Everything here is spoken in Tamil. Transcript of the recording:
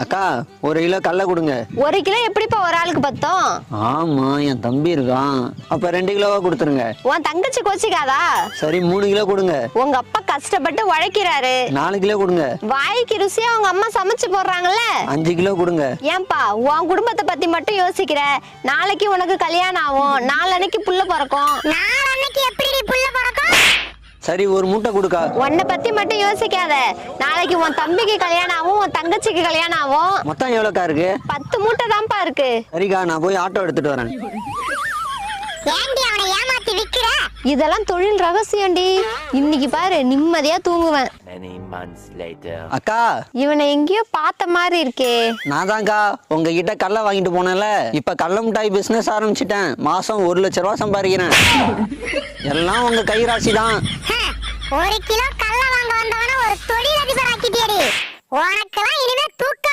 அக்கா 1 கிலோ கடலை கொடுங்க. 1 கிலோ எப்படிப்பா ஒரு ஆளுக்கு பத்தும்? ஆமா, என் தம்பி இருக்கான். அப்ப 2 கிலோவா கொடுத்துருங்க. உன் தங்கச்சி கோச்சிக்காதா? சரி 3 கிலோ கொடுங்க. உங்க அப்பா கஷ்டப்பட்டு உழைக்கிறாரு. 4 கிலோ கொடுங்க. வாய்க்கு ருசியா உங்க அம்மா சமைச்சு போடுறாங்கல்ல. 5 கிலோ கொடுங்க. ஏன்பா உன் குடும்பத்தை பத்தி மட்டும் யோசிக்கிற? நாளைக்கு உனக்கு கல்யாணம் ஆகும், நாளன்னைக்கு புள்ள பிறக்கும். நாளன்னைக்கு எப்படி புள்ள பிறக்கும்? சரி 1 மூட்டை கொடுக்கா. உன்னை பத்தி மட்டும் யோசிக்காத. நாளைக்கு உன் தம்பிக்கு கல்யாணம் ஆகும், உன் தங்கச்சிக்கு கல்யாணம் ஆகும். மொத்தம் எவ்வளோக்கா இருக்கு? 10 மூட்டை தான்ப்பா இருக்கு. சரிக்கா, நான் போய் ஆட்டோ எடுத்துட்டு வரேன். இதெல்லாம் தொழில் ரகசியம்டி. இன்னைக்கு பாரு நிம்மதியா தூங்குவேன். அக்கா, இவனை எங்கேயோ பார்த்த மாதிரி இருக்கே. நான் தான்க்கா உங்ககிட்ட கடலை வாங்கிட்டு போனேன்ல. இப்ப கடலை மிட்டாய் பிசினஸ் ஆரம்பிச்சிட்டேன். மாசம் 1 லட்ச ரூபா சம்பாதிக்கிறேன். எல்லாம் உங்க கைராசி தான். 1 கிலோ கடலை வாங்க வந்தவன ஒரு தொழிலதிபர் ஆக்கிட்டியடி. உனக்கெல்லாம் இனிமே தூக்கம்